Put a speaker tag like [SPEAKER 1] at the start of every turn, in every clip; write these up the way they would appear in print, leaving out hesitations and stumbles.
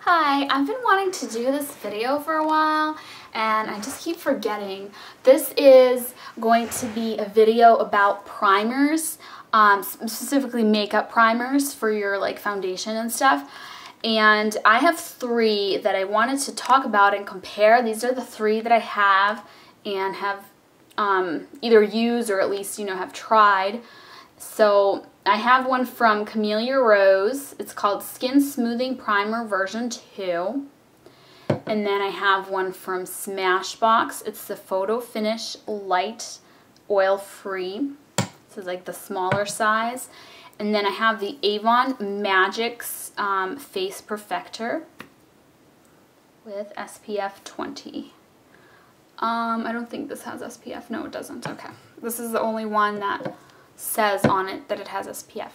[SPEAKER 1] Hi, I've been wanting to do this video for a while and I just keep forgetting. This is going to be a video about primers, specifically makeup primers for your foundation and stuff. And I have three that I wanted to talk about and compare. These are the three that I have and have either used or at least, have tried. So I have one from Camellia Rose. It's called Skin Smoothing Primer version 2. And then I have one from Smashbox. It's the Photo Finish Light Oil Free. This is like the smaller size. And then I have the Avon Magix Face Perfector with SPF 20. I don't think this has SPF. No, it doesn't. Okay. This is the only one that says on it that it has SPF.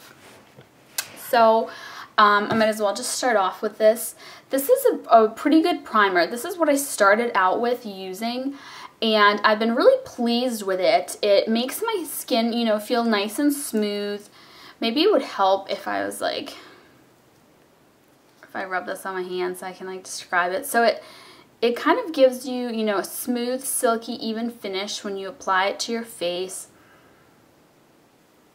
[SPEAKER 1] So I might as well just start off with this. This is a pretty good primer. This is what I started out with using and I've been really pleased with it. It makes my skin, feel nice and smooth. Maybe it would help if I was if I rub this on my hand so I can describe it. So it kind of gives you, a smooth, silky, even finish when you apply it to your face.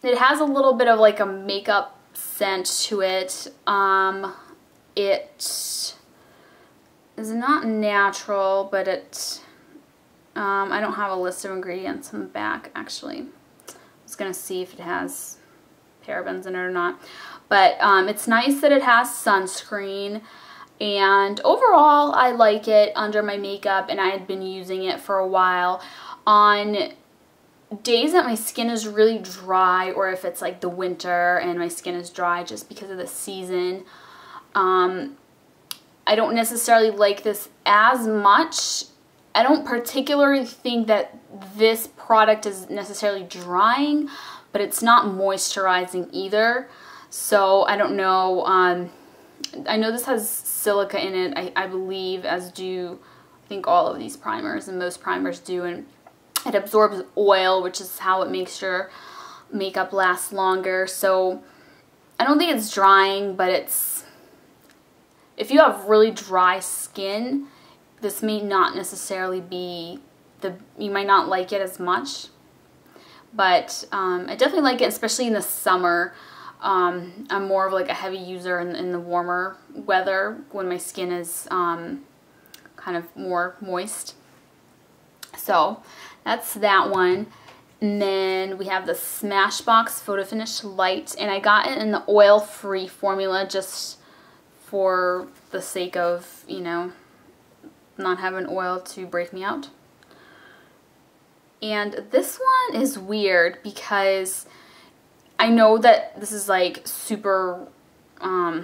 [SPEAKER 1] It has a little bit of a makeup scent to it. It is not natural, but I don't have a list of ingredients on the back actually. I was gonna see if it has parabens in it or not. But it's nice that it has sunscreen. And overall, I like it under my makeup, and I had been using it for a while. On days that my skin is really dry, or if it's the winter and my skin is dry just because of the season, I don't necessarily like this as much. I don't particularly think that this product is necessarily drying, but it's not moisturizing either. So I don't know. I know this has silica in it, I believe, as do I think all of these primers, and most primers do, and it absorbs oil, which is how it makes your makeup last longer. So I don't think it's drying, but if you have really dry skin, this may not necessarily be you might not like it as much. But I definitely like it, especially in the summer. I'm more of a heavy user in the warmer weather when my skin is kind of more moist. So that's that one. And then we have the Smashbox Photo Finish Light, and I got it in the oil-free formula just for the sake of, not having oil to break me out. And this one is weird because I know that this is super, I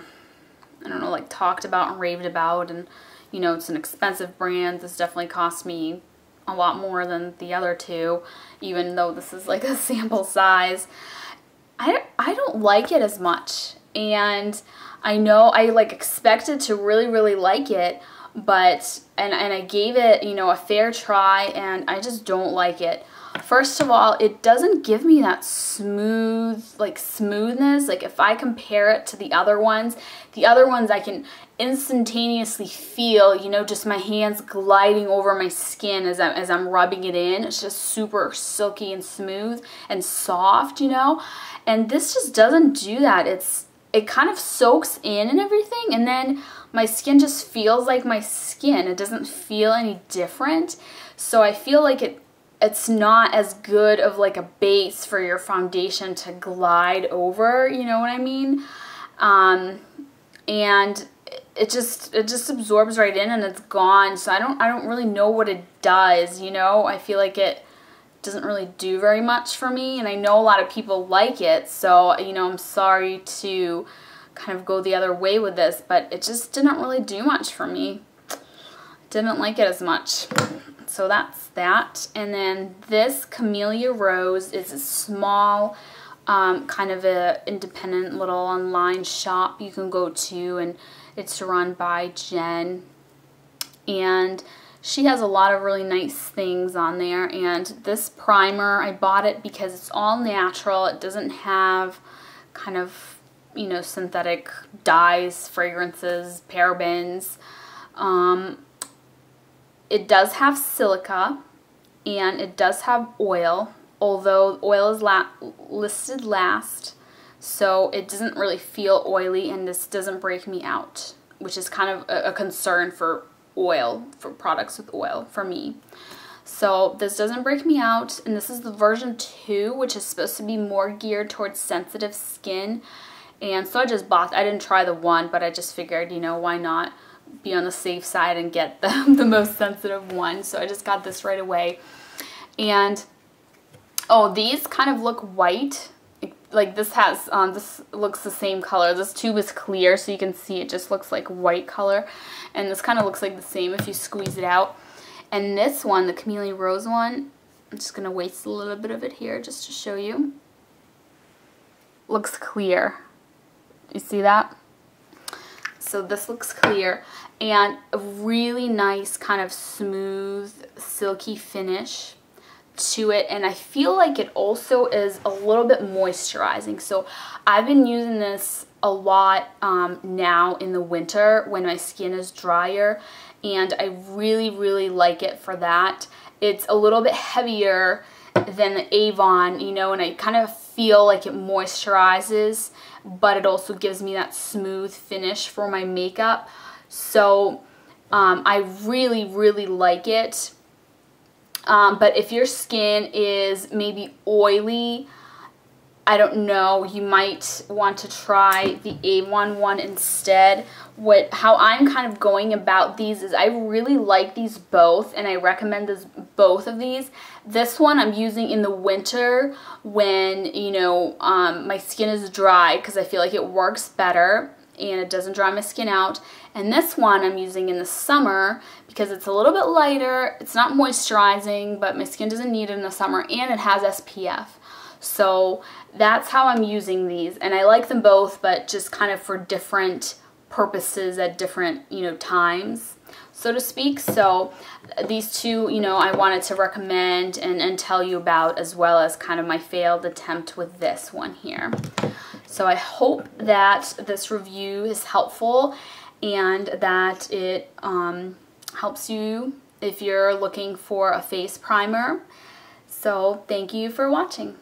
[SPEAKER 1] don't know, talked about and raved about, and it's an expensive brand. This definitely cost me a lot more than the other two, even though this is a sample size. I don't like it as much, and I know I expected to really like it, but and I gave it a fair try, and I just don't like it. First of all, it doesn't give me that smooth, smoothness. If I compare it to the other ones I can instantaneously feel, just my hands gliding over my skin as I'm rubbing it in. It's just super silky and smooth and soft, And this just doesn't do that. It kind of soaks in and everything, and then my skin just feels like my skin. It doesn't feel any different. So I feel it's not as good of a base for your foundation to glide over, you know what I mean? And it just absorbs right in and it's gone. So I don't really know what it does, I feel it doesn't really do very much for me, and I know a lot of people like it, so I'm sorry to kind of go the other way with this, but it just didn't really do much for me. Didn't like it as much. So that's that. And then this Camellia Rose is a small kind of a independent little online shop you can go to, and it's run by Jen, and she has a lot of really nice things on there. And this primer, I bought it because it's all natural. It doesn't have kind of you know, synthetic dyes, fragrances, parabens. It does have silica, and it does have oil, although oil is listed last, so it doesn't really feel oily, and this doesn't break me out, which is kind of a concern for oil, for products with oil, for me. So this doesn't break me out, and this is the version 2, which is supposed to be more geared towards sensitive skin. And so I just bought, I didn't try the 1, but I just figured, you know, why not be on the safe side and get the most sensitive one. So I just got this right away. And oh, these kind of look white. Like this has, this looks the same color. This tube is clear, so you can see it just looks like white color. And this kind of looks like the same if you squeeze it out. And this one, the Chameleon Rose one, I'm just going to waste a little bit of it here just to show you. Looks clear. You see that? So this looks clear, and a really nice kind of smooth, silky finish to it. And I feel like it also is a little bit moisturizing. So I've been using this a lot now in the winter when my skin is drier, and I really, really like it for that. It's a little bit heavier than the Avon, you know, and I kind of feel like it moisturizes, but it also gives me that smooth finish for my makeup. So I really, really like it. But if your skin is maybe oily, I don't know, you might want to try the Avon one instead. How I'm kind of going about these is I really like these both, and I recommend both of these. This one I'm using in the winter when, you know, my skin is dry, because I feel like it works better and it doesn't dry my skin out. And this one I'm using in the summer because it's a little bit lighter, it's not moisturizing, but my skin doesn't need it in the summer, and it has SPF. So that's how I'm using these, and I like them both, but just kind of for different purposes at different, you know, times, so to speak. So these two, you know, I wanted to recommend and tell you about, as well as kind of my failed attempt with this one here. So I hope that this review is helpful, and that it helps you if you're looking for a face primer. So thank you for watching.